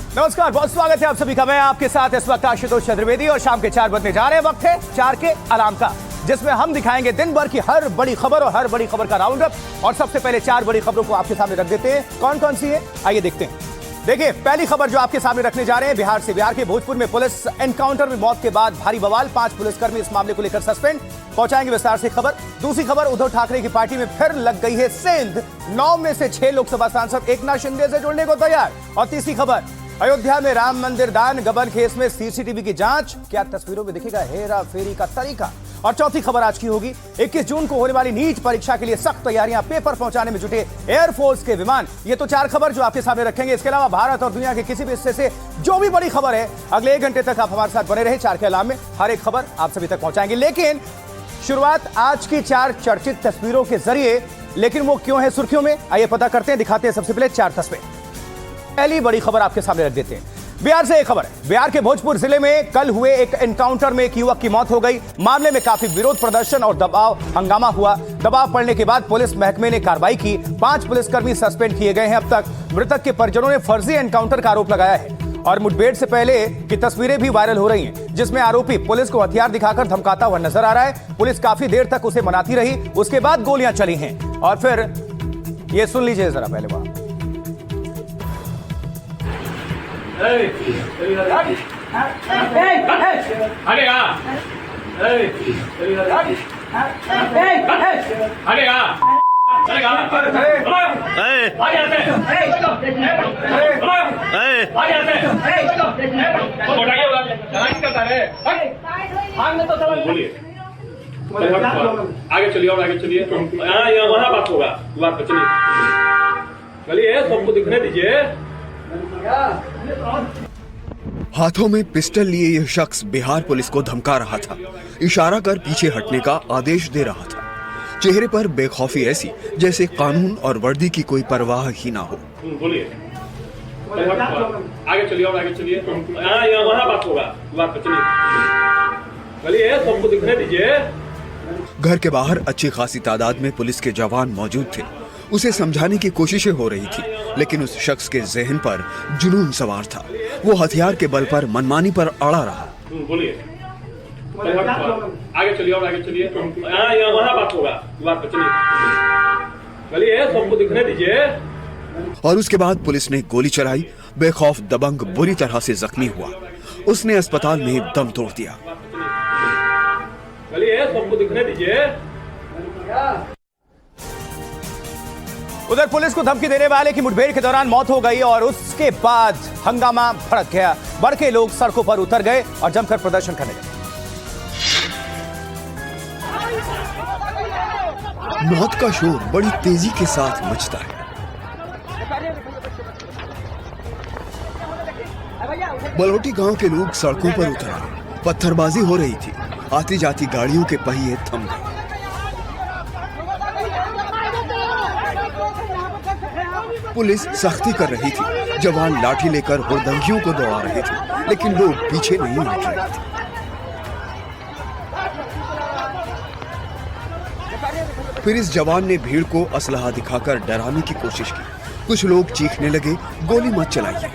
नमस्कार, बहुत स्वागत है आप सभी का। मैं आपके साथ इस वक्त आशुतोष चतुर्वेदी और शाम के 4 बजने जा रहे हैं। वक्त है 4 के अलार्म का, जिसमें हम दिखाएंगे दिन भर की हर बड़ी खबर और हर बड़ी खबर का राउंड अप। और सबसे पहले 4 बड़ी खबरों को आपके सामने रख देते हैं। कौन कौन सी है, आइए देखते हैं। देखिए, पहली खबर जो आपके सामने रखने जा रहे हैं बिहार से। बिहार के भोजपुर में पुलिस एनकाउंटर में मौत के बाद भारी बवाल, 5 पुलिसकर्मी इस मामले को लेकर सस्पेंड। पहुंचाएंगे विस्तार से खबर। दूसरी खबर, उद्धव ठाकरे की पार्टी में फिर लग गई है सेंध। 9 में से 6 लोकसभा सांसद एकनाथ शिंदे से जुड़ने को तैयार। और तीसरी खबर, अयोध्या में राम मंदिर दान गबन केस में सीसीटीवी की जांच, क्या तस्वीरों में दिखेगा हेरा फेरी का तरीका। और चौथी खबर आज की होगी 21 जून को होने वाली नीट परीक्षा के लिए सख्त तैयारियां, पेपर पहुंचाने में जुटे एयरफोर्स के विमान। ये तो 4 खबर जो आपके सामने रखेंगे। इसके अलावा भारत और दुनिया के किसी भी हिस्से से जो भी बड़ी खबर है, अगले 1 घंटे तक आप हमारे साथ बने रहे। 4 के अलार्म में हर एक खबर आप सभी तक पहुंचाएंगे। लेकिन शुरुआत आज की 4 चर्चित तस्वीरों के जरिए। लेकिन वो क्यों है सुर्खियों में, आइए पता करते हैं। दिखाते हैं सबसे पहले 4 तस्वीरें। पहली बड़ी खबर आपके सामने रख देते हैं। बिहार से एक खबर है। बिहार के भोजपुर जिले में कल हुए एक एनकाउंटर में एक युवक की मौत हो गई। मामले में काफी विरोध प्रदर्शन और दबाव हंगामा हुआ। दबाव पड़ने के बाद पुलिस महकमे ने कार्रवाई की। 5 पुलिसकर्मी सस्पेंड किए गए हैं। अब तक मृतक के परिजनों ने फर्जी एनकाउंटर का आरोप लगाया है। और मुठभेड़ से पहले की तस्वीरें भी वायरल हो रही हैं, जिसमें आरोपी पुलिस को हथियार दिखाकर धमकाता हुआ नजर आ रहा है। पुलिस काफी देर तक उसे मनाती रही, उसके बाद गोलियां चली हैं। और फिर ये सुन लीजिए जरा पहले बात। आगे चलिए और आगे चलिए। यहाँ वहाँ बात होगा, बात पर चलिए। चलिए, सबको दिखने दीजिए। हाथों में पिस्टल लिए यह शख्स बिहार पुलिस को धमका रहा था, इशारा कर पीछे हटने का आदेश दे रहा था। चेहरे पर बेखौफी ऐसी जैसे कानून और वर्दी की कोई परवाह ही ना हो। बोलिए, आगे चलिए और आगे चलिए। यहाँ वहाँ बात होगा, बात पर चलिए। चलिए, सबको दिखने दीजिए। घर के बाहर अच्छी खासी तादाद में पुलिस के जवान मौजूद थे। उसे समझाने की कोशिशें हो रही थी, लेकिन उस शख्स के जहन पर जुनून सवार था। वो हथियार के बल पर मनमानी पर अड़ा रहा। बोलिए, आगे चलिए और आगे चलिए। यहाँ वहाँ बात होगा, बात पर चलिए। चलिए, सबको दिखने दीजिए। और उसके बाद पुलिस ने गोली चलाई। बेखौफ दबंग बुरी तरह से जख्मी हुआ। उसने अस्पताल में दम तोड़ दिया। चलिए, सबको दिखने दीजिए। उधर पुलिस को धमकी देने वाले की मुठभेड़ के दौरान मौत हो गई और उसके बाद हंगामा भड़क गया। भड़के लोग सड़कों पर उतर गए और जमकर प्रदर्शन करने लगे। मौत का शोर बड़ी तेजी के साथ मचता है। बलोटी गांव के लोग सड़कों पर उतर आए। पत्थरबाजी हो रही थी। आती जाती गाड़ियों के पहिए थम गए। पुलिस सख्ती कर रही थी। जवान लाठी लेकर हुड़दंगियों को दौड़ा रहे थे, लेकिन लोग पीछे नहीं हट रहे थे। फिर इस जवान ने भीड़ को असलहा दिखाकर डराने की कोशिश की। कुछ लोग चीखने लगे, गोली मत चलाइए।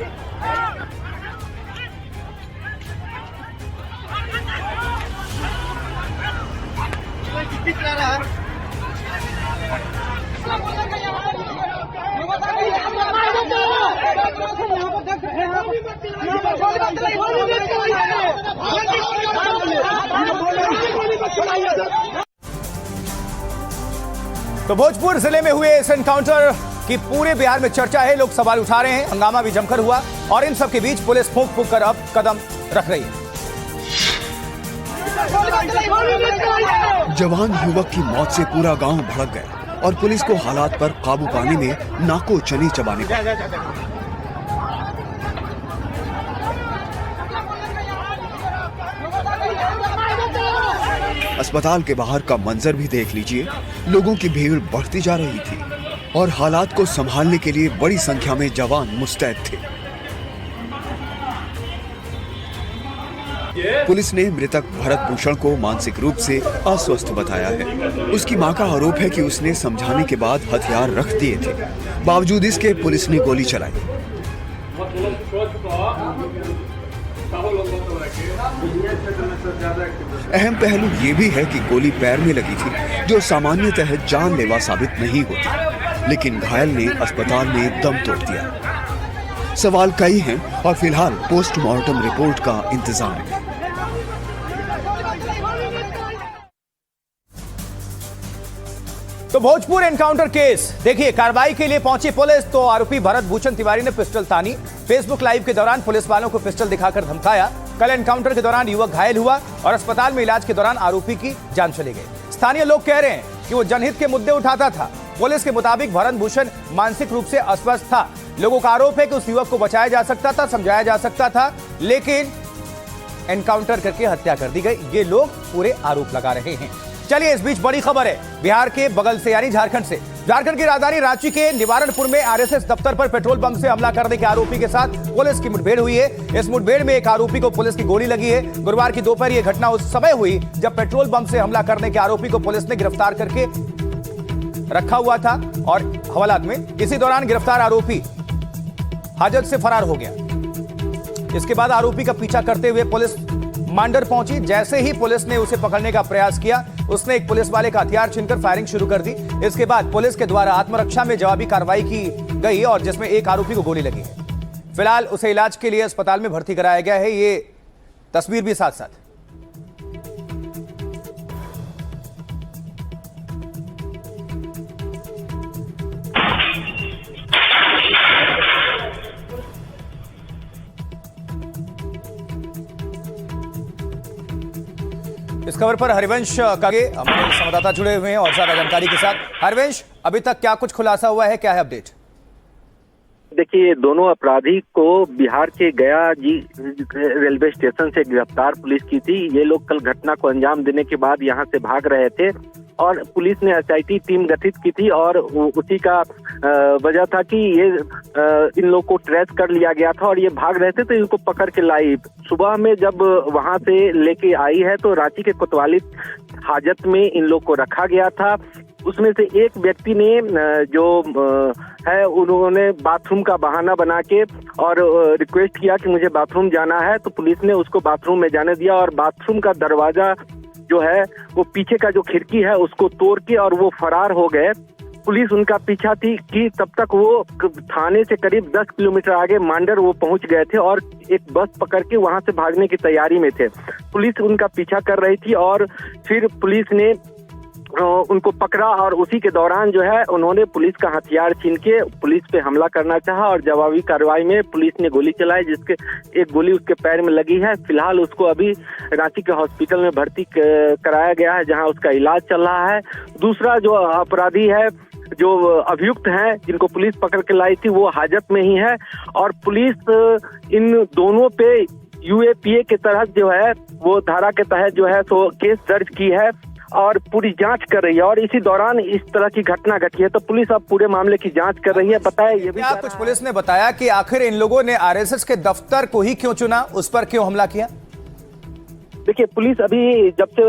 तो भोजपुर जिले में हुए इस एनकाउंटर की पूरे बिहार में चर्चा है। लोग सवाल उठा रहे हैं। हंगामा भी जमकर हुआ और इन सब के बीच पुलिस फूंक फूंक कर अब कदम रख रही है। जवान युवक की मौत से पूरा गांव भड़क गया और पुलिस को हालात पर काबू पाने में नाको चने चबाने पड़े। अस्पताल के बाहर का मंजर भी देख लीजिए। लोगों की भीड़ बढ़ती जा रही थी और हालात को संभालने के लिए बड़ी संख्या में जवान मुस्तैद थे। पुलिस ने मृतक भरत भूषण को मानसिक रूप से अस्वस्थ बताया है। उसकी मां का आरोप है कि उसने समझाने के बाद हथियार रख दिए थे। बावजूद इसके पुलिस ने गोली चलाई। अहम पहलू ये भी है कि गोली पैर में लगी थी, जो सामान्यतः जानलेवा साबित नहीं होती, लेकिन घायल ने अस्पताल में दम तोड़ दिया। सवाल कई हैं और फिलहाल पोस्टमार्टम रिपोर्ट का इंतजार है। तो भोजपुर एनकाउंटर केस देखिए, कार्रवाई के लिए पहुंची पुलिस तो आरोपी भरत भूषण तिवारी ने पिस्टल तानी। फेसबुक लाइव के दौरान पुलिस वालों को पिस्टल दिखाकर धमकाया। कल एनकाउंटर के दौरान युवक घायल हुआ और अस्पताल में इलाज के दौरान आरोपी की जान चली गई। स्थानीय लोग कह रहे हैं कि वो जनहित के मुद्दे उठाता था। पुलिस के मुताबिक भरत भूषण मानसिक रूप से अस्वस्थ था। लोगों का आरोप है कि उस युवक को बचाया जा सकता था, समझाया जा सकता था, लेकिन एनकाउंटर करके हत्या कर दी गई। ये लोग पूरे आरोप लगा रहे हैं। चलिए, इस बीच बड़ी खबर है बिहार के बगल से यानी झारखंड से। झारखंड की राजधानी रांची के निवारणपुर में आरएसएस दफ्तर पर पेट्रोल बम से हमला करने के आरोपी के साथ पुलिस की मुठभेड़ हुई है। इस मुठभेड़ में एक आरोपी को पुलिस की गोली लगी है। गुरुवार की दोपहर यह घटना उस समय हुई जब पेट्रोल बम से हमला करने के आरोपी को पुलिस ने गिरफ्तार करके रखा हुआ था और हवालात में। इसी दौरान गिरफ्तार आरोपी हाजत से फरार हो गया। इसके बाद आरोपी का पीछा करते हुए पुलिस मांडर पहुंची। जैसे ही पुलिस ने उसे पकड़ने का प्रयास किया, उसने एक पुलिस वाले का हथियार छीनकर फायरिंग शुरू कर दी। इसके बाद पुलिस के द्वारा आत्मरक्षा में जवाबी कार्रवाई की गई और जिसमें एक आरोपी को गोली लगी है। फिलहाल उसे इलाज के लिए अस्पताल में भर्ती कराया गया है। ये तस्वीर भी साथ साथ। इस खबर पर हरिवंश कागे हमारे संवाददाता जुड़े हुए हैं और ज्यादा जानकारी के साथ। हरिवंश, अभी तक क्या कुछ खुलासा हुआ है, क्या है अपडेट? देखिए, दोनों अपराधी को बिहार के गया जी रेलवे स्टेशन से गिरफ्तार पुलिस की थी। ये लोग कल घटना को अंजाम देने के बाद यहाँ से भाग रहे थे और पुलिस ने एसआईटी टीम गठित की थी और उसी का वजह था कि ये इन लोग को ट्रेस कर लिया गया था और ये भाग रहे थे तो इनको पकड़ के लाई। सुबह में जब वहां से लेके आई है तो रांची के कोतवाली हाजत में इन लोग को रखा गया था। उसमें से एक व्यक्ति ने जो है उन्होंने बाथरूम का बहाना बना के और रिक्वेस्ट किया कि मुझे बाथरूम जाना है, तो पुलिस ने उसको बाथरूम में जाने दिया और बाथरूम का दरवाजा जो है वो पीछे का जो खिड़की है उसको तोड़ के और वो फरार हो गए। पुलिस उनका पीछा थी कि तब तक वो थाने से करीब 10 किलोमीटर आगे मांडर वो पहुंच गए थे और एक बस पकड़ के वहां से भागने की तैयारी में थे। पुलिस उनका पीछा कर रही थी और फिर पुलिस ने उनको पकड़ा और उसी के दौरान जो है उन्होंने पुलिस का हथियार छीन के पुलिस पे हमला करना चाहा और जवाबी कार्रवाई में पुलिस ने गोली चलाई, जिसके एक गोली उसके पैर में लगी है। फिलहाल उसको अभी रांची के हॉस्पिटल में भर्ती कराया गया है जहां उसका इलाज चल रहा है। दूसरा जो अपराधी है, जो अभियुक्त हैं जिनको पुलिस पकड़ के लाई थी, वो हाजत में ही है और पुलिस इन दोनों पे यूएपीए के तहत जो है वो धारा के तहत जो है तो केस दर्ज की है और पूरी जांच कर रही है। और इसी दौरान इस तरह की घटना घटी है तो पुलिस अब पूरे मामले की जांच कर रही है। बताया ये भी कुछ पुलिस ने बताया कि आखिर इन लोगों ने आरएसएस के दफ्तर को ही क्यों चुना, उस पर क्यों हमला किया? देखिए, पुलिस अभी जब से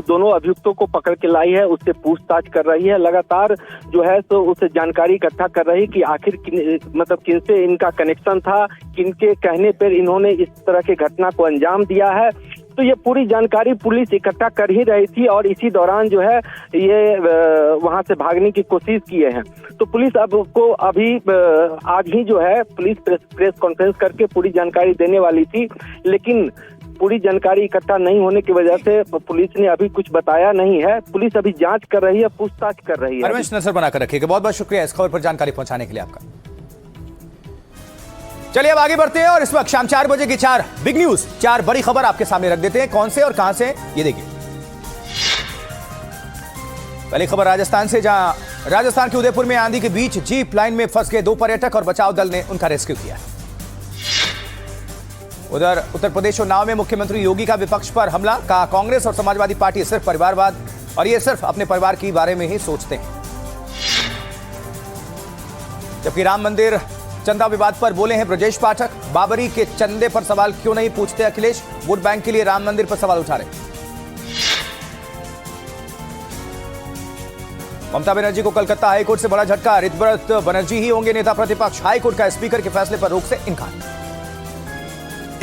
दोनों अभियुक्तों को पकड़ के लाई है उससे पूछताछ कर रही है। लगातार जो है तो उससे जानकारी इकट्ठा कर रही कि आखिर किनसे इनका कनेक्शन था, किनके कहने पर इन्होंने इस तरह की घटना को अंजाम दिया है। तो ये पूरी जानकारी पुलिस इकट्ठा कर ही रही थी और इसी दौरान जो है ये वहां से भागने की कोशिश किए हैं। तो पुलिस अभी आज ही जो है पुलिस प्रेस कॉन्फ्रेंस करके पूरी जानकारी देने वाली थी, लेकिन पूरी जानकारी इकट्ठा नहीं होने की वजह से पुलिस ने अभी कुछ बताया नहीं है। पुलिस अभी जांच कर रही है, पूछताछ कर रही है। हरवंश, नजर बनाकर रखिएगा। बहुत बहुत शुक्रिया इस खबर पर जानकारी पहुंचाने के लिए आपका। चलिए अब आगे बढ़ते हैं और इस वक्त शाम 4 बजे की 4 बिग न्यूज, 4 बड़ी खबर आपके सामने रख देते हैं। कौन से और कहां से, ये देखिए। पहली खबर राजस्थान से, जहां राजस्थान के उदयपुर में आंधी के बीच जीप लाइन में फंस गए 2 पर्यटक और बचाव दल ने उनका रेस्क्यू किया। उधर उत्तर प्रदेश उन्नाव में मुख्यमंत्री योगी का विपक्ष पर हमला, कहा कांग्रेस और समाजवादी पार्टी सिर्फ परिवारवाद और ये सिर्फ अपने परिवार के बारे में ही सोचते हैं। जबकि राम मंदिर चंदा विवाद पर बोले हैं ब्रजेश पाठक, बाबरी के चंदे पर सवाल क्यों नहीं पूछते अखिलेश, वोट बैंक के लिए राम मंदिर पर सवाल उठा रहे। ममता बनर्जी को कलकत्ता हाईकोर्ट से बड़ा झटका। ऋतव्रत बनर्जी ही होंगे नेता प्रतिपक्ष। हाईकोर्ट का स्पीकर के फैसले पर रोक से इनकार।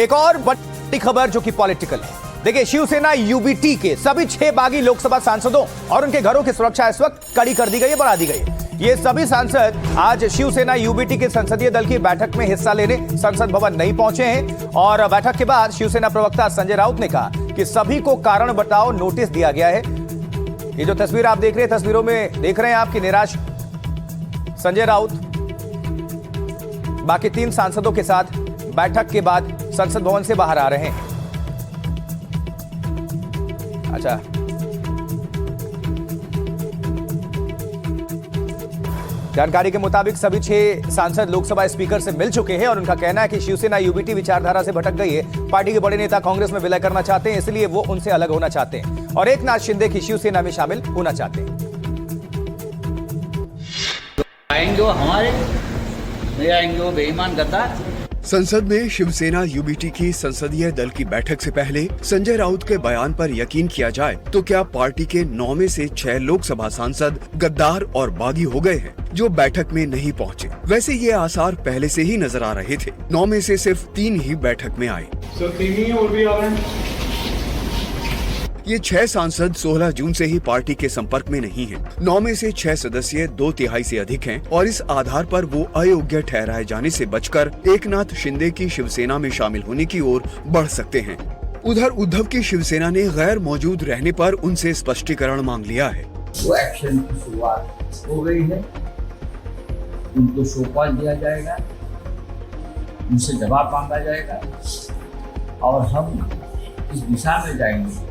एक और बड़ी खबर जो कि पॉलिटिकल है। देखिए, शिवसेना यूबीटी के सभी 6 बागी लोकसभा सांसदों और उनके घरों की सुरक्षा इस वक्त कड़ी कर दी गई है, बढ़ा दी गई है। ये सभी सांसद आज शिवसेना यूबीटी के संसदीय दल की बैठक में हिस्सा लेने संसद भवन नहीं पहुंचे हैं और बैठक के बाद शिवसेना प्रवक्ता संजय राउत ने कहा कि सभी को कारण बताओ नोटिस दिया गया है। ये जो तस्वीर आप देख रहे हैं, तस्वीरों में देख रहे हैं आप कि निराश संजय राउत बाकी 3 सांसदों के साथ बैठक के बाद संसद भवन से बाहर आ रहे हैं। अच्छा, जानकारी के मुताबिक सभी 6 सांसद लोकसभा स्पीकर से मिल चुके हैं और उनका कहना है कि शिवसेना यूबीटी विचारधारा से भटक गई है। पार्टी के बड़े नेता कांग्रेस में विलय करना चाहते हैं, इसलिए वो उनसे अलग होना चाहते हैं और एकनाथ शिंदे की शिवसेना में शामिल होना चाहते हैं। आएंगे वो हमारे, नहीं आएंगे वो बेईमान गद्दार। संसद में शिवसेना यूबीटी की संसदीय दल की बैठक से पहले संजय राउत के बयान पर यकीन किया जाए तो क्या पार्टी के 9 में से 6 लोकसभा सांसद गद्दार और बागी हो गए हैं जो बैठक में नहीं पहुंचे। वैसे ये आसार पहले से ही नजर आ रहे थे। 9 में से सिर्फ 3 ही बैठक में आए। ये 6 सांसद 16 जून से ही पार्टी के संपर्क में नहीं हैं। 9 में से 6 सदस्य 2/3 से अधिक हैं और इस आधार पर वो अयोग्य ठहराए जाने से बचकर एकनाथ शिंदे की शिवसेना में शामिल होने की ओर बढ़ सकते हैं। उधर उद्धव की शिवसेना ने गैर मौजूद रहने पर उनसे स्पष्टीकरण मांग लिया है। वो एक्शन की शुरुआत हो गई है, उनको सौंपा दिया जाएगा, उनसे जवाब मांगा जाएगा और हम इस दिशा में जाएंगे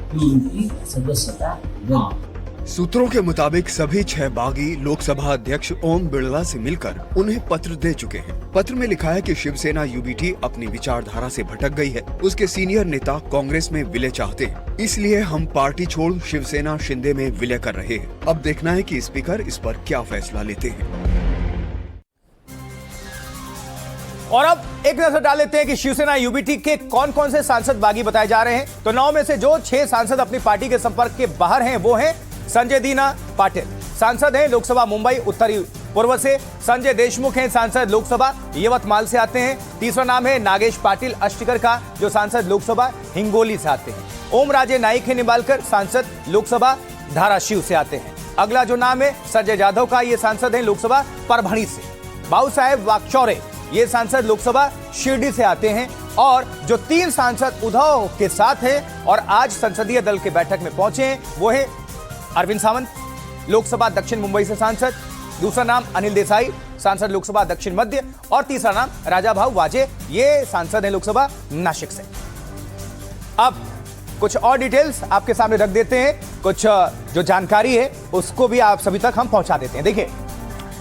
कि उनकी सदस्यता रद्द। सूत्रों के मुताबिक सभी 6 बागी लोकसभा अध्यक्ष ओम बिरला से मिलकर उन्हें पत्र दे चुके हैं। पत्र में लिखा है कि शिवसेना यूबीटी अपनी विचारधारा से भटक गई है। उसके सीनियर नेता कांग्रेस में विलय चाहते हैं, इसलिए हम पार्टी छोड़ शिवसेना शिंदे में विलय कर रहे हैं। अब देखना है कि स्पीकर इस पर क्या फैसला लेते हैं। और अब एक नजर डाल लेते हैं कि शिवसेना यूबीटी के कौन कौन से सांसद बागी बताए जा रहे हैं। तो 9 में से जो 6 सांसद अपनी पार्टी के संपर्क के बाहर हैं वो हैं संजय दीना पाटिल, सांसद हैं लोकसभा मुंबई उत्तरी पूर्व से। संजय देशमुख हैं, सांसद लोकसभा यवतमाल से आते हैं। तीसरा नाम है नागेश पाटिल अष्टकर का, जो सांसद लोकसभा हिंगोली से आते हैं। ओम राजे नाइक है निम्बालकर, सांसद लोकसभा धाराशिव से आते हैं। अगला जो नाम है संजय जाधव का, ये सांसद हैं लोकसभा परभणी से। बाबू साहेब वाकचौरे, ये सांसद लोकसभा शिरडी से आते हैं। और जो 3 सांसद उद्धव के साथ हैं और आज संसदीय दल के बैठक में पहुंचे हैं वो है अरविंद सावंत, लोकसभा दक्षिण मुंबई से सांसद। दूसरा नाम अनिल देसाई, सांसद लोकसभा दक्षिण मध्य। और तीसरा नाम राजा भाऊ वाजे, ये सांसद हैं लोकसभा नासिक से। अब कुछ और डिटेल्स आपके सामने रख देते हैं, कुछ जो जानकारी है उसको भी आप सभी तक हम पहुंचा देते हैं। देखिए,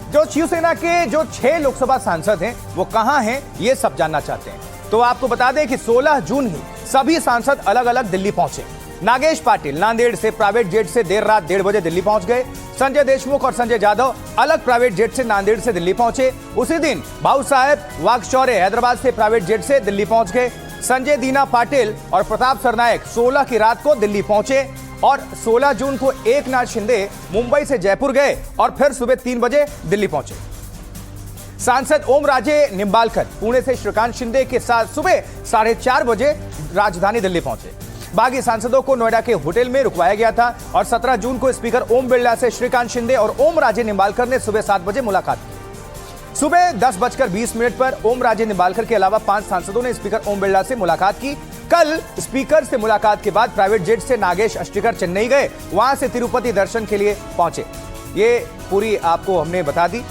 जो शिवसेना के जो 6 लोकसभा सांसद हैं वो कहां हैं ये सब जानना चाहते हैं। तो आपको बता दें कि 16 जून ही सभी सांसद अलग अलग दिल्ली पहुंचे। नागेश पाटिल नांदेड़ से प्राइवेट जेट से देर रात 1:30 बजे दिल्ली पहुंच गए। संजय देशमुख और संजय जाधव अलग प्राइवेट जेट से नांदेड़ से दिल्ली पहुंचे। उसी दिन बाबू साहेब वाकचौरे हैदराबाद से प्राइवेट जेट से दिल्ली पहुंच गए। संजय दीना पाटिल और प्रताप सरनायक 16 की रात को दिल्ली पहुंचे और 16 जून को एकनाथ शिंदे मुंबई से जयपुर गए और फिर सुबह 3 बजे दिल्ली पहुंचे। सांसद ओम राजे निम्बालकर पुणे से श्रीकांत शिंदे के साथ सुबह 4:30 बजे राजधानी दिल्ली पहुंचे। बाकी सांसदों को नोएडा के होटल में रुकवाया गया था और 17 जून को स्पीकर ओम बिरला से श्रीकांत शिंदे और ओम राजे निम्बालकर ने सुबह 7 बजे मुलाकात की। सुबह 10:20 पर ओम राजे निम्बालकर के अलावा 5 सांसदों ने स्पीकर ओम बिरला से मुलाकात की। कल स्पीकर से मुलाकात के बाद प्राइवेट जेट से नागेश अष्टकर चेन्नई गए, वहां से तिरुपति दर्शन के लिए पहुंचे। ये पूरी आपको हमने बता दी।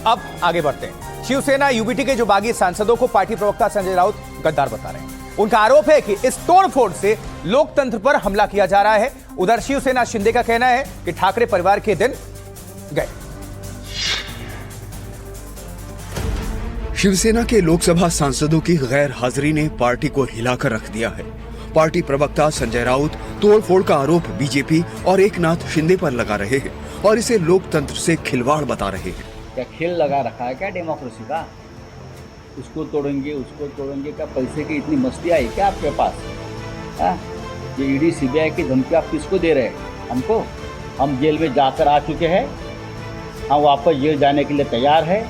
अब आगे बढ़ते हैं। शिवसेना यूबीटी के जो बागी सांसदों को पार्टी प्रवक्ता संजय राउत गद्दार बता रहे हैं। उनका आरोप है कि इस तोड़फोड़ से लोकतंत्र पर हमला किया जा रहा है। उधर शिवसेना शिंदे का कहना है कि ठाकरे परिवार के दिन गए। शिवसेना के लोकसभा सांसदों की गैर हाजिरी ने पार्टी को हिलाकर रख दिया है। पार्टी प्रवक्ता संजय राउत तोड़फोड़ का आरोप बीजेपी और एकनाथ शिंदे पर लगा रहे हैं और इसे लोकतंत्र से खिलवाड़ बता रहे हैं। क्या खेल लगा रखा है क्या डेमोक्रेसी का? उसको तोड़ेंगे क्या? पैसे की इतनी मस्ती आई क्या आपके पास? ये ईडी सीबीआई की धमकी आप किसको दे रहे हैं? हमको? हम जेल में जाकर आ चुके हैं, हम वापस जेल जाने के लिए तैयार हैं,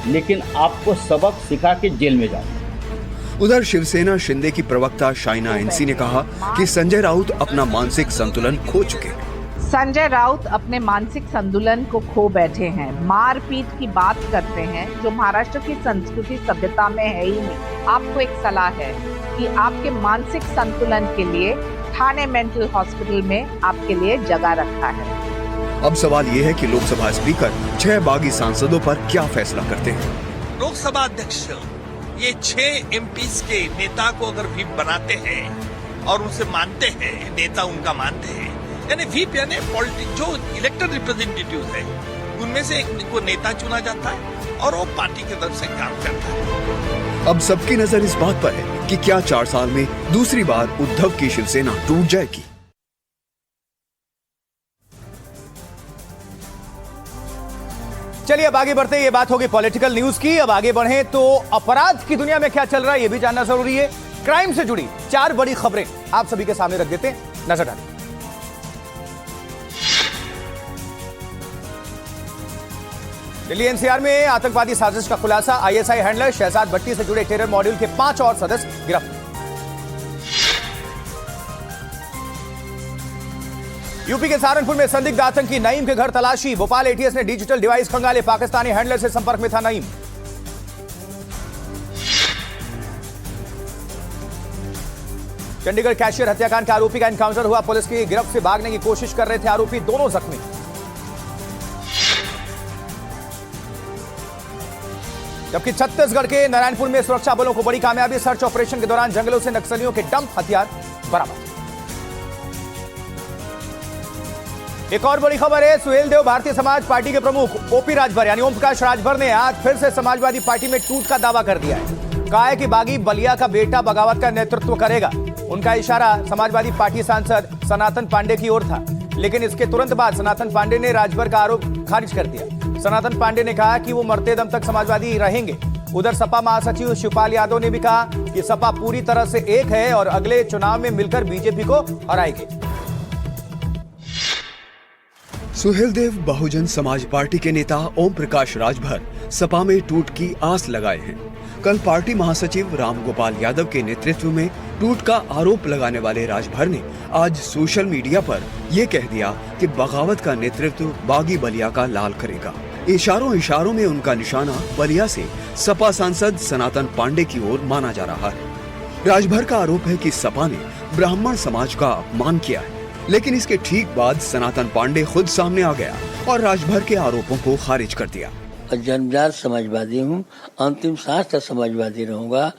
लेकिन आपको सबक सिखा के जेल में जाओ। उधर शिवसेना शिंदे की प्रवक्ता शाइना एनसी ने कहा कि संजय राउत अपना मानसिक संतुलन खो चुके हैं। संजय राउत अपने मानसिक संतुलन को खो बैठे हैं, मारपीट की बात करते हैं जो महाराष्ट्र की संस्कृति सभ्यता में है ही नहीं। आपको एक सलाह है कि आपके मानसिक संतुलन के लिए ठाणे मेंटल हॉस्पिटल में आपके लिए जगह रखा है। अब सवाल ये है कि लोकसभा स्पीकर 6 बागी सांसदों पर क्या फैसला करते हैं। लोकसभा अध्यक्ष ये 6 एमपीज के नेता को अगर व्हीप बनाते हैं और उनसे मानते हैं, नेता उनका मानते हैं, यानी व्हीप यानी जो इलेक्टेड रिप्रेजेंटेटिव है उनमें से एक को नेता चुना जाता है और वो पार्टी की तरफ से काम करता है। अब सबकी नजर इस बात पर है कि क्या 4 साल में दूसरी बार उद्धव की शिवसेना टूट जाएगी। चलिए अब आगे बढ़ते हैं, ये बात होगी पॉलिटिकल न्यूज की। अब आगे बढ़े तो अपराध की दुनिया में क्या चल रहा है ये भी जानना जरूरी है। क्राइम से जुड़ी 4 बड़ी खबरें आप सभी के सामने रख देते हैं, नजर डालें। दिल्ली एनसीआर में आतंकवादी साजिश का खुलासा, आईएसआई हैंडलर शहजाद भट्टी से जुड़े टेरर मॉड्यूल के 5 और सदस्य गिरफ्तार। यूपी के सहारनपुर में संदिग्ध आतंकी नईम के घर तलाशी, भोपाल एटीएस ने डिजिटल डिवाइस खंगाले, पाकिस्तानी हैंडलर से संपर्क में था नईम। चंडीगढ़ कैशियर हत्याकांड के आरोपी का एनकाउंटर हुआ, पुलिस की गिरफ्त से भागने की कोशिश कर रहे थे आरोपी, दोनों जख्मी। जबकि छत्तीसगढ़ के नारायणपुर में सुरक्षा बलों को बड़ी कामयाबी, सर्च ऑपरेशन के दौरान जंगलों से नक्सलियों के डंप हथियार बरामद। एक और बड़ी खबर है, सुहेलदेव भारतीय समाज पार्टी के प्रमुख ओपी राजभर यानी ओम प्रकाश राजभर ने आज फिर से समाजवादी पार्टी में टूट का दावा कर दिया है। कहा है कि बागी बलिया का बेटा बगावत का नेतृत्व करेगा। उनका इशारा समाजवादी पार्टी सांसद सनातन पांडे की ओर था, लेकिन इसके तुरंत बाद सनातन पांडे ने राजभर का आरोप खारिज कर दिया। सनातन पांडे ने कहा कि वो मरते दम तक समाजवादी रहेंगे। उधर सपा महासचिव शिवपाल यादव ने भी कहा कि सपा पूरी तरह से एक है और अगले चुनाव में मिलकर बीजेपी को हराएगी। सुहेलदेव बहुजन समाज पार्टी के नेता ओम प्रकाश राजभर सपा में टूट की आस लगाए हैं। कल पार्टी महासचिव रामगोपाल यादव के नेतृत्व में टूट का आरोप लगाने वाले राजभर ने आज सोशल मीडिया पर यह कह दिया कि बगावत का नेतृत्व बागी बलिया का लाल करेगा। इशारों में उनका निशाना बलिया से सपा सांसद सनातन पांडे की ओर माना जा रहा है। राजभर का आरोप है कि सपा ने ब्राह्मण समाज का अपमान किया है, लेकिन इसके ठीक बाद सनातन पांडे खुद सामने आ गया और राजभर के आरोपों को खारिज कर दिया। जन्मजात समाजवादी हूँ, अंतिम सांस तक समाजवादी रहूंगा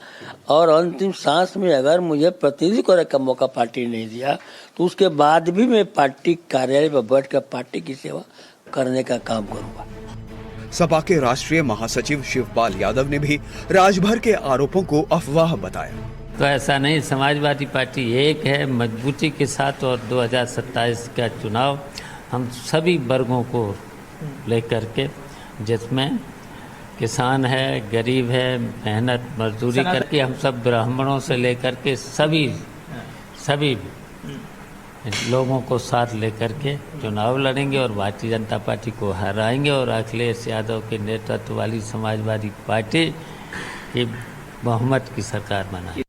और अंतिम सांस में अगर मुझे प्रतिनिधि करने का मौका पार्टी नहीं दिया तो उसके बाद भी मैं पार्टी कार्यालय में बैठकर पार्टी की सेवा करने का काम करूंगा। सपा के राष्ट्रीय महासचिव शिवपाल यादव ने भी राजभर के आरोपों को अफवाह बताया। तो ऐसा नहीं, समाजवादी पार्टी एक है मजबूती के साथ और 2027 का चुनाव हम सभी वर्गों को लेकर के, जिसमें किसान है, गरीब है, मेहनत मजदूरी करके हम सब ब्राह्मणों से लेकर के सभी लोगों को साथ लेकर के चुनाव लड़ेंगे और भारतीय जनता पार्टी को हराएंगे और अखिलेश यादव के नेतृत्व वाली समाजवादी पार्टी की बहुमत की सरकार बनाएगी।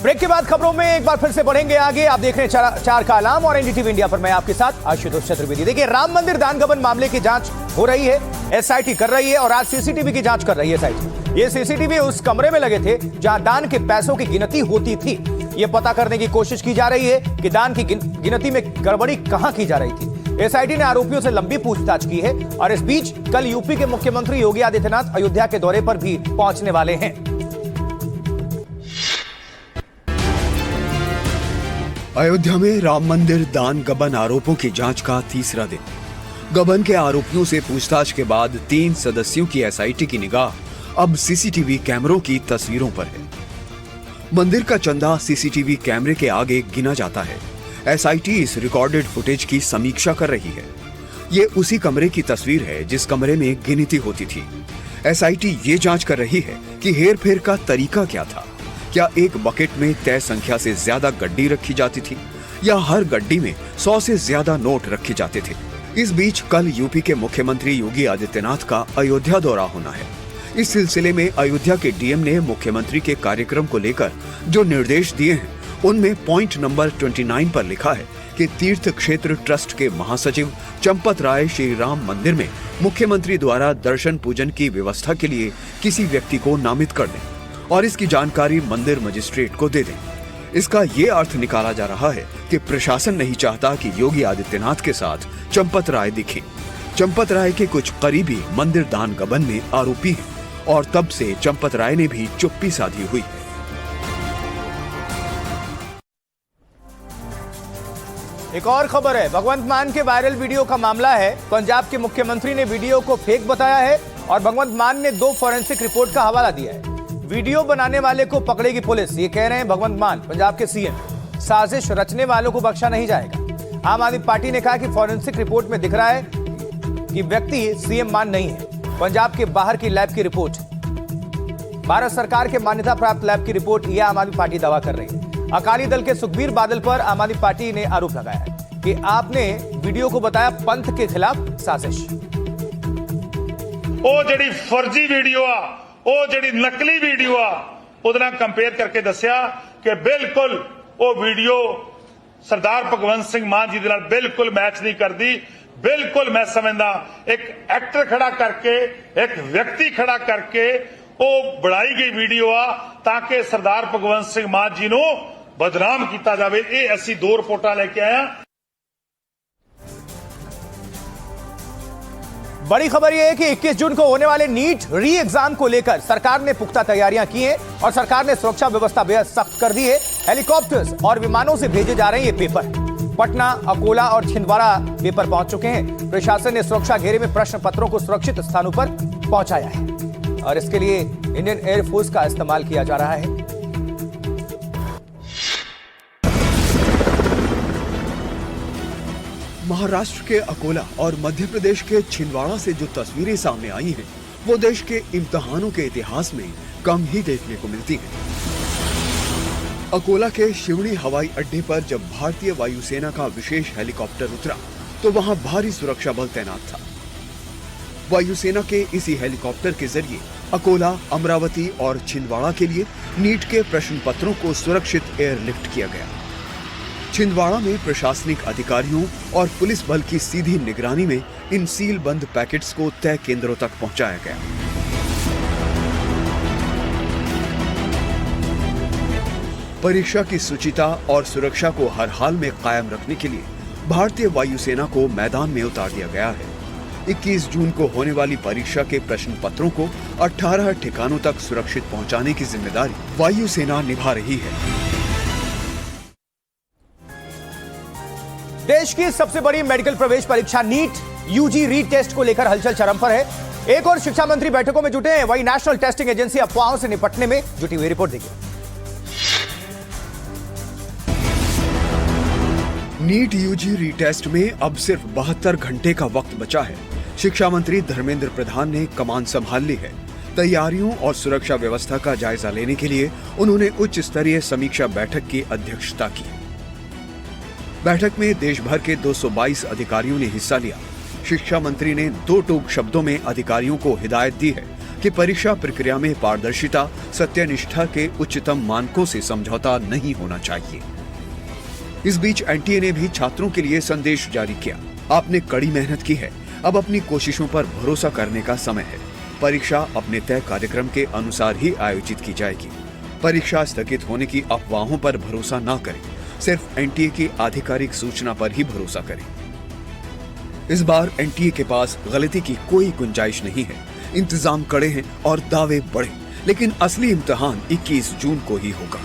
ब्रेक के बाद खबरों में एक बार फिर से बढ़ेंगे आगे। आप देख रहे हैं चार का अलार्म और एनडीटीवी इंडिया पर मैं आपके साथ आशुतोष चतुर्वेदी। देखिए, राम मंदिर दान गबन मामले की जांच हो रही है, एसआईटी कर रही है और आज सीसीटीवी की जांच कर रही है एसआईटी। ये सीसीटीवी उस कमरे में लगे थे जहां दान के पैसों की गिनती होती थी। ये पता करने की कोशिश की जा रही है कि दान की गिनती में गड़बड़ी कहां की जा रही थी। एसआईटी ने आरोपियों से लंबी पूछताछ की है और इस बीच कल यूपी के मुख्यमंत्री योगी आदित्यनाथ अयोध्या के दौरे पर भी पहुंचने वाले हैं। अयोध्या में राम मंदिर दान गबन आरोपों की जांच का तीसरा दिन। गबन के आरोपियों से पूछताछ के बाद 3 सदस्यों की एसआईटी की निगाह अब सीसीटीवी कैमरों की तस्वीरों पर है। मंदिर का चंदा सीसीटीवी कैमरे के आगे गिना जाता है। एसआईटी इस रिकॉर्डेड फुटेज की समीक्षा कर रही है। ये उसी कमरे की तस्वीर है जिस कमरे में गिनती होती थी। एसआईटी ये जांच कर रही है कि हेरफेर का तरीका क्या था। क्या एक बकेट में तय संख्या से ज्यादा गड्डी रखी जाती थी या हर गड्डी में 100 से ज्यादा नोट रखे जाते थे। इस बीच कल यूपी के मुख्यमंत्री योगी आदित्यनाथ का अयोध्या दौरा होना है। इस सिलसिले में अयोध्या के डीएम ने मुख्यमंत्री के कार्यक्रम को लेकर जो निर्देश दिए हैं उनमें पॉइंट नंबर 29 पर लिखा है कि तीर्थ क्षेत्र ट्रस्ट के महासचिव चंपत राय श्री राम मंदिर में मुख्यमंत्री द्वारा दर्शन पूजन की व्यवस्था के लिए किसी व्यक्ति को नामित कर दें और इसकी जानकारी मंदिर मजिस्ट्रेट को दे दें। इसका ये अर्थ निकाला जा रहा है कि प्रशासन नहीं चाहता कि योगी आदित्यनाथ के साथ चंपत राय दिखें। चंपत राय के कुछ करीबी मंदिर दान गबन में आरोपी हैं और तब से चंपत राय ने भी चुप्पी साधी हुई है। एक और खबर है, भगवंत मान के वायरल वीडियो का मामला है। पंजाब के मुख्यमंत्री ने वीडियो को फेक बताया है और भगवंत मान ने 2 फॉरेंसिक रिपोर्ट का हवाला दिया है। वीडियो बनाने वाले को पकड़ेगी पुलिस, ये कह रहे हैं भगवंत मान, पंजाब के सीएम। साजिश रचने वालों को बख्शा नहीं जाएगा। आम आदमी पार्टी ने कहा कि फॉरेंसिक रिपोर्ट में दिख रहा है कि व्यक्ति सीएम मान नहीं है। पंजाब के बाहर की लैब की रिपोर्ट, भारत सरकार के मान्यता प्राप्त लैब की रिपोर्ट, यह आम आदमी पार्टी दावा कर रही है। अकाली दल के सुखबीर बादल पर आम आदमी पार्टी ने आरोप लगाया है कि आपने वीडियो को बताया पंथ के खिलाफ साजिश। ਉਹ ਜਿਹੜੀ ਫਰਜ਼ੀ ਵੀਡੀਓ ਆ, ਉਹ ਜਿਹੜੀ ਨਕਲੀ ਵੀਡੀਓ ਆ, ਉਹਦੇ ਨਾਲ ਕੰਪੇਅਰ ਕਰਕੇ ਦੱਸਿਆ ਕਿ ਬਿਲਕੁਲ ਉਹ ਵੀਡੀਓ ਸਰਦਾਰ ਭਗਵੰਤ ਸਿੰਘ ਮਾਨ ਜੀ ਦੇ ਨਾਲ ਬਿਲਕੁਲ ਮੈਚ ਨਹੀਂ ਕਰਦੀ। ਬਿਲਕੁਲ ਮੈਂ ਸਮਝਦਾ ਇੱਕ ਐਕਟਰ ਖੜਾ ਕਰਕੇ, ਇੱਕ ਵਿਅਕਤੀ ਖੜਾ ਕਰਕੇ ਉਹ ਬਣਾਈ ਗਈ ਵੀਡੀਓ ਆ ਤਾਂ ਕਿ ਸਰਦਾਰ ਭਗਵੰਤ ਸਿੰਘ ਮਾਨ ਜੀ ਨੂੰ ਬਦਨਾਮ ਕੀਤਾ ਜਾਵੇ। ਇਹ ਅਸੀਂ 2 ਰਿਪੋਰਟਾਂ ਲੈ ਕੇ ਆਏ ਹਾਂ। बड़ी खबर यह है कि 21 जून को होने वाले नीट री एग्जाम को लेकर सरकार ने पुख्ता तैयारियां की हैं और सरकार ने सुरक्षा व्यवस्था बेहद सख्त कर दी है। हेलीकॉप्टर्स और विमानों से भेजे जा रहे हैं ये पेपर। पटना, अकोला और छिंदवाड़ा पेपर पहुंच चुके हैं। प्रशासन ने सुरक्षा घेरे में प्रश्न पत्रों को सुरक्षित स्थानों पर पहुंचाया है और इसके लिए इंडियन एयरफोर्स का इस्तेमाल किया जा रहा है। महाराष्ट्र के अकोला और मध्य प्रदेश के छिंदवाड़ा से जो तस्वीरें सामने आई हैं, वो देश के इम्तिहानों के इतिहास में कम ही देखने को मिलती हैं। अकोला के शिवड़ी हवाई अड्डे पर जब भारतीय वायुसेना का विशेष हेलीकॉप्टर उतरा तो वहां भारी सुरक्षा बल तैनात था। वायुसेना के इसी हेलीकॉप्टर के जरिए अकोला, अमरावती और छिंदवाड़ा के लिए नीट के प्रश्न पत्रों को सुरक्षित एयरलिफ्ट किया गया। छिंदवाड़ा में प्रशासनिक अधिकारियों और पुलिस बल की सीधी निगरानी में इन सील बंद पैकेट्स को तय केंद्रों तक पहुंचाया गया। परीक्षा की शुचिता और सुरक्षा को हर हाल में कायम रखने के लिए भारतीय वायुसेना को मैदान में उतार दिया गया है। 21 जून को होने वाली परीक्षा के प्रश्न पत्रों को 18 ठिकानों तक सुरक्षित पहुंचाने की जिम्मेदारी वायुसेना निभा रही है। देश की सबसे बड़ी मेडिकल प्रवेश परीक्षा नीट यूजी रीटेस्ट को लेकर हलचल चरम पर है। एक और शिक्षा मंत्री बैठकों में जुटे हैं, वहीं नेशनल टेस्टिंग एजेंसी अफवाहों से निपटने में जुटी हुई। रिपोर्ट देखिए। नीट यूजी रीटेस्ट में अब सिर्फ 72 घंटे का वक्त बचा है। शिक्षा मंत्री धर्मेंद्र प्रधान ने कमान संभाल ली है। तैयारियों और सुरक्षा व्यवस्था का जायजा लेने के लिए उन्होंने उच्च स्तरीय समीक्षा बैठक की अध्यक्षता की। बैठक में देश भर के 222 अधिकारियों ने हिस्सा लिया। शिक्षा मंत्री ने 2 टूक शब्दों में अधिकारियों को हिदायत दी है कि परीक्षा प्रक्रिया में पारदर्शिता, सत्यनिष्ठा के उच्चतम मानकों से समझौता नहीं होना चाहिए। इस बीच एनटीए ने भी छात्रों के लिए संदेश जारी किया। आपने कड़ी मेहनत की है, अब अपनी कोशिशों पर भरोसा करने का समय है। परीक्षा अपने तय कार्यक्रम के अनुसार ही आयोजित की जाएगी। परीक्षा स्थगित होने की अफवाहों पर भरोसा न करें, सिर्फ एनटीए की आधिकारिक सूचना पर ही भरोसा करें। इस बार एनटीए के पास गलती की कोई गुंजाइश नहीं है। इंतजाम कड़े हैं और दावे बड़े, लेकिन असली इम्तिहान 21 जून को ही होगा।